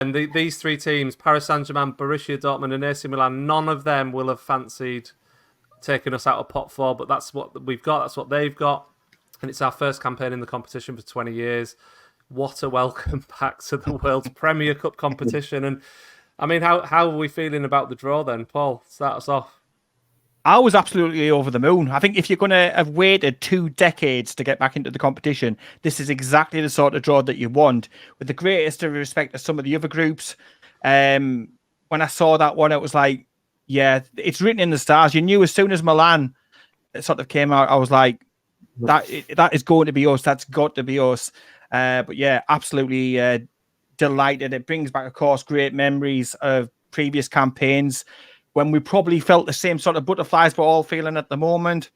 And these three teams, Paris St Germain, Borussia Dortmund, and AC Milan, none of them will have fancied taking us out of pot four, but that's what we've got. That's what they've got, and it's our first campaign in the competition for 20 years. What a welcome back to the World Premier Cup competition! And I mean, how are we feeling about the draw then, Paul? Start us off. I was absolutely over the moon. I think if you're going to have waited 2 decades to get back into the competition, this is exactly the sort of draw that you want. With the greatest of respect to some of the other groups, when I saw that one, it was like, yeah, it's written in the stars. You knew as soon as Milan sort of came out, I was like, that is going to be us. That's got to be us. But yeah, absolutely delighted. It brings back, of course, great memories of previous campaigns when we probably felt the same sort of butterflies we're all feeling at the moment.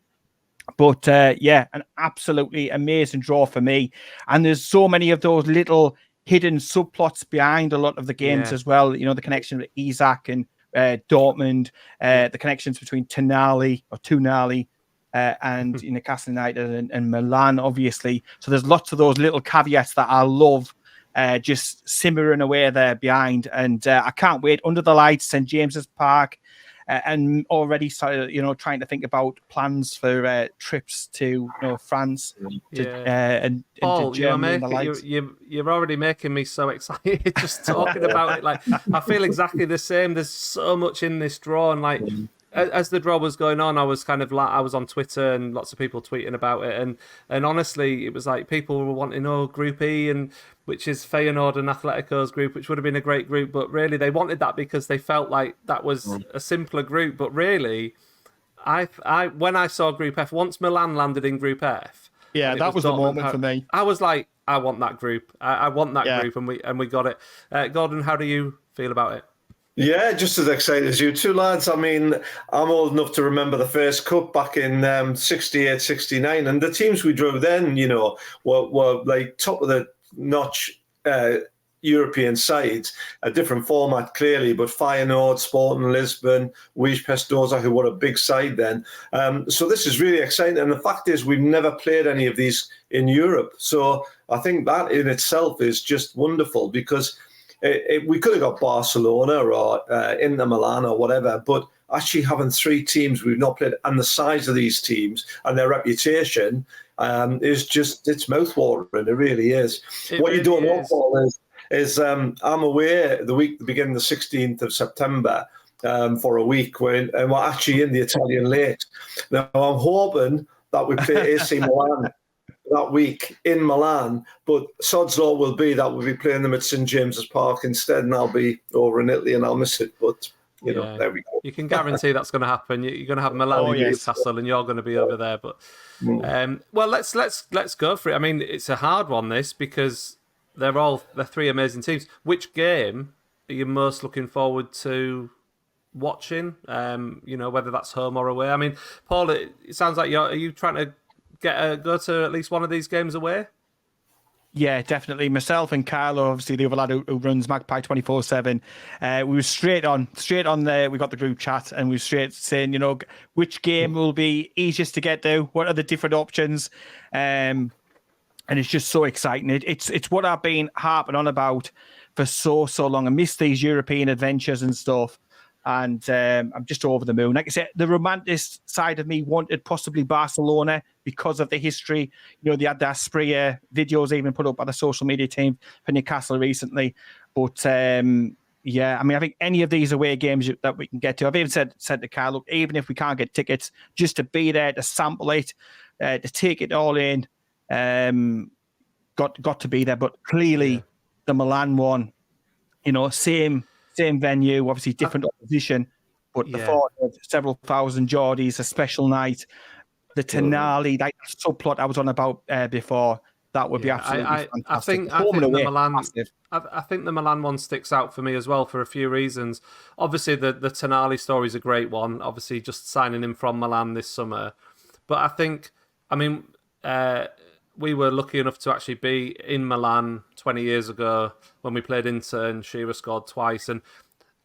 But yeah, an absolutely amazing draw for me. And there's so many of those little hidden subplots behind a lot of the games as well. You know, the connection with Isaac and Dortmund, the connections between Tonali and Newcastle United and Milan, obviously. So there's lots of those little caveats that I love just simmering away there behind. And I can't wait under the lights, St James's Park, and already started, trying to think about plans for trips to France and Paul, to Germany. You're already making me so excited just talking about it. Like, I feel exactly the same. There's so much in this draw, and like, as the draw was going on, I was kind of like, I was on Twitter and lots of people tweeting about it, and honestly, it was like people were wanting Group E, and which is Feyenoord and Atletico's group, which would have been a great group, but really they wanted that because they felt like that was a simpler group. But really, I when I saw Group F, once Milan landed in Group F, that was the moment for me. I was like, I want that group. I want that group, and we got it. Gordon, how do you feel about it? Yeah, just as excited as you two lads. I mean, I'm old enough to remember the first cup back in 68, 69, and the teams we drew then, were like top of the notch European sides. A different format, clearly, but Feyenoord, Sporting Lisbon, Wijs Pestoza, who were a big side then. So this is really exciting. And the fact is, we've never played any of these in Europe. So I think that in itself is just wonderful, because we could have got Barcelona or Inter Milan or whatever, but actually having 3 teams we've not played, and the size of these teams and their reputation is just, it's mouthwatering. It really is. You don't know, Paul, is I'm away the beginning the 16th of September for a week, and we're actually in the Italian lakes. Now, I'm hoping that we play AC Milan that week in Milan, but sod's law will be that we'll be playing them at St James's Park instead, and I'll be over in Italy and I'll miss it. But there we go. You can guarantee that's going to happen. You're going to have Milan and Newcastle, and you're going to be over there. But well, let's go for it. I mean, it's a hard one, this, because they're 3 amazing teams. Which game are you most looking forward to watching? Whether that's home or away. I mean, Paul, it sounds like are you trying to go to at least one of these games away? Yeah, definitely. Myself and Carlo, obviously the other lad who runs Magpie 24/7, we were straight on there. We got the group chat and we were straight saying, which game will be easiest to get to? What are the different options? And it's just so exciting. It's what I've been harping on about for so long. I miss these European adventures and stuff. And I'm just over the moon. Like I said, the romantic side of me wanted possibly Barcelona because of the history. They had the Aspria videos even put up by the social media team for Newcastle recently. But I think any of these away games that we can get to, I've even said to Carl, look, even if we can't get tickets, just to be there, to sample it, to take it all in, got to be there. But clearly, the Milan one, same venue, obviously different opposition, but the thought of several thousand Geordies, a special night, the Tonali, that subplot I was on about before, that would be absolutely fantastic. I think the Milan one sticks out for me as well for a few reasons. Obviously, the Tonali story is a great one. Obviously, just signing him from Milan this summer. But we were lucky enough to actually be in Milan 20 years ago when we played Inter and Shearer scored twice. And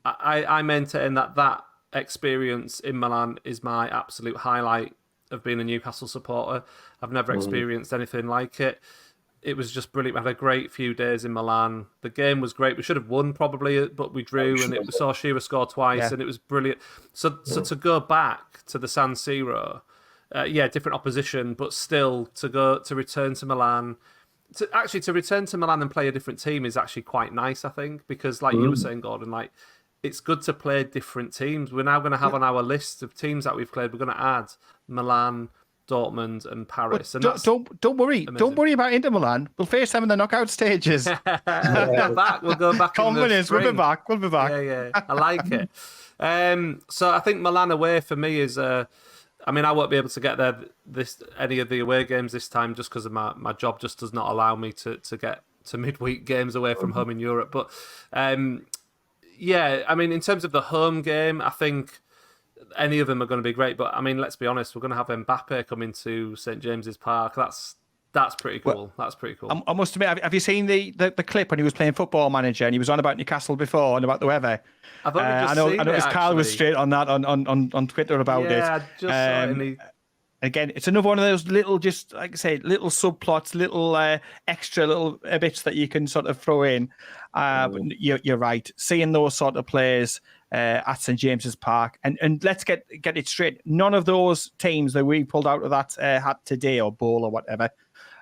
I maintain that experience in Milan is my absolute highlight of being a Newcastle supporter. I've never experienced anything like it. it was just brilliant. We had a great few days in Milan. The game was great. We should have won probably, but we drew, and we saw Shearer score twice, and it was brilliant. So to go back to the San Siro, different opposition, but still to return to Milan. To return to Milan and play a different team is actually quite nice, I think, because like you were saying, Gordon, like it's good to play different teams. We're now going to have on our list of teams that we've played, we're going to add Milan, Dortmund and Paris. And don't worry. Amazing. Don't worry about Inter Milan. We'll face them in the knockout stages. We'll go back. Confidence. We'll be back. Yeah. I like it. So I think Milan away for me is... I mean, I won't be able to get there any of the away games this time just because of my job just does not allow me to get to midweek games away from home in Europe. But I mean, in terms of the home game, I think any of them are going to be great. But I mean, let's be honest, we're going to have Mbappe coming to St James's Park. That's pretty cool. Well, that's pretty cool. I must admit, have you seen the clip when he was playing Football Manager and he was on about Newcastle before and about the weather? I've only just seen I noticed it, Carl was straight on that on Twitter about it. Yeah, I just saw it. Again, it's another one of those little, just like I say, little subplots, little extra little bits that you can sort of throw in. But you're right. Seeing those sort of players at St James's Park, and let's get it straight. None of those teams that we pulled out of that hat today or bowl or whatever,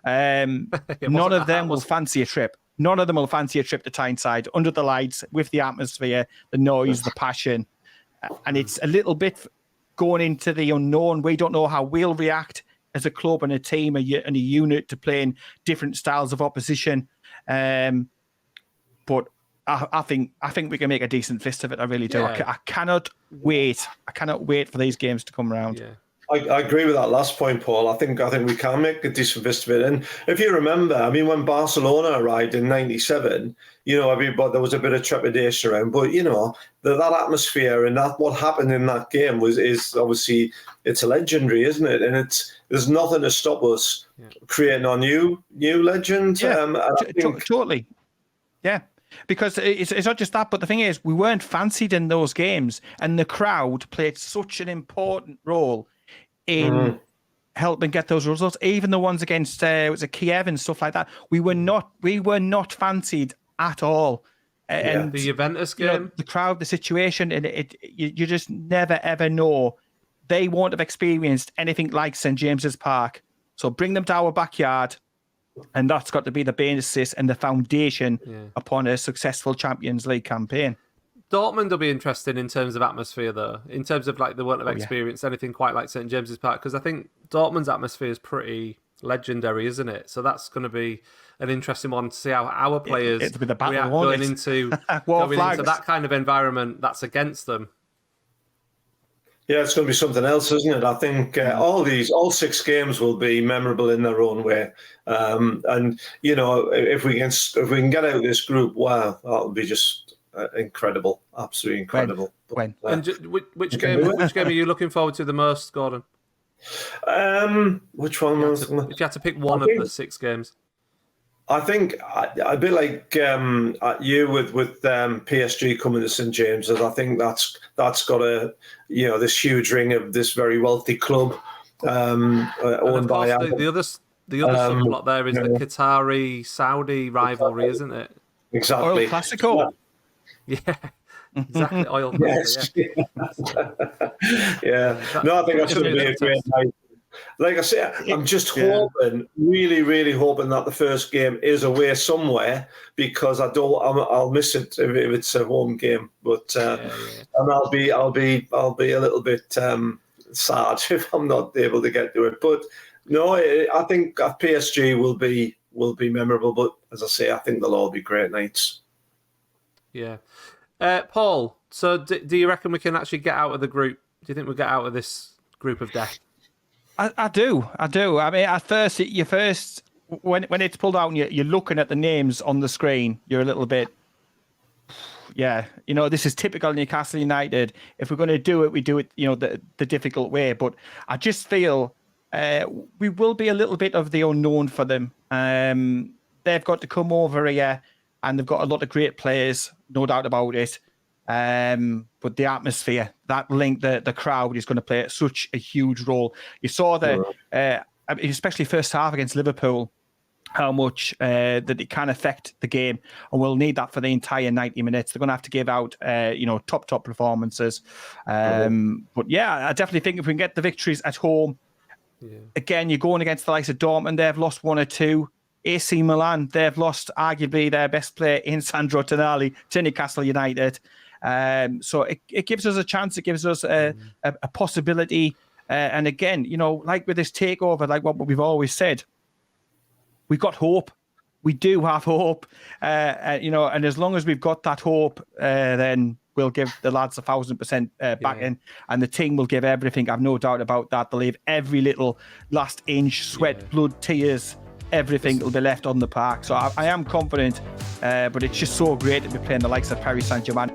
none of them will fancy a trip. None of them will fancy a trip to Tyneside under the lights with the atmosphere, the noise, the passion, and it's a little bit going into the unknown. We don't know how we'll react as a club and a team and a unit to playing different styles of opposition. But I think we can make a decent fist of it. I really do. Yeah. I cannot wait. I cannot wait for these games to come around. Yeah. I agree with that last point, Paul. I think we can make a decent fist of it. And if you remember, I mean, when Barcelona arrived in '97, but there was a bit of trepidation around. But that atmosphere and that what happened in that game is obviously it's legendary, isn't it? And there's nothing to stop us creating our new legend. Yeah, totally. Yeah. Because it's not just that, but the thing is, we weren't fancied in those games, and the crowd played such an important role in helping get those results. Even the ones against Kiev and stuff like that, we were not fancied at all. And the Juventus game, the crowd, the situation, and you just never ever know. They won't have experienced anything like St James's Park. So bring them to our backyard. And that's got to be the basis and the foundation upon a successful Champions League campaign. Dortmund will be interesting in terms of atmosphere, though. In terms of they won't have experienced anything quite like St James's Park, because I think Dortmund's atmosphere is pretty legendary, isn't it? So that's going to be an interesting one to see how our players react going into that kind of environment that's against them. Yeah, it's going to be something else, isn't it? I think all 6 games will be memorable in their own way. And if we can get out of this group, wow, that'll be just incredible, absolutely incredible. And which game are you looking forward to the most, Gordon? Which one was? If you had to pick one of the 6 games. I think a bit like you with PSG coming to St James's. I think that's got this huge ring of this very wealthy club owned by the other subplot there is the Qatari Saudi rivalry, isn't it? Exactly. Oil Classico. Yeah. Exactly. Oil Classico. Yeah. No, I think that's going to be a great night. Like I say, I'm just hoping, really, really hoping that the first game is away somewhere, because I'll miss it if it's a home game. But and I'll be a little bit sad if I'm not able to get to it. But no, I think PSG will be memorable. But as I say, I think they'll all be great nights. Yeah. Paul, so do you reckon we can actually get out of the group? Do you think we'll get out of this group of death? I do. I mean, at first, when it's pulled out and you're looking at the names on the screen, you're a little bit, this is typical Newcastle United. If we're going to do it, we do it, the difficult way. But I just feel we will be a little bit of the unknown for them. They've got to come over here, and they've got a lot of great players, no doubt about it. But the atmosphere, that link, the crowd is going to play such a huge role. You saw especially first half against Liverpool, how much that it can affect the game, and we'll need that for the entire 90 minutes. They're going to have to give out, top performances. But yeah, I definitely think if we can get the victories at home, again, you're going against the likes of Dortmund. They've lost 1 or 2. AC Milan, they've lost arguably their best player in Sandro Tonali to Newcastle United. So it gives us a chance. It gives us a possibility. And again, like with this takeover, like what we've always said, we've got hope. We do have hope. And as long as we've got that hope, then we'll give the lads 1,000% back in, and the team will give everything. I've no doubt about that. They'll leave every little last inch, sweat, blood, tears, everything will be left on the park. So I am confident, but it's just so great to be playing the likes of Paris St Germain.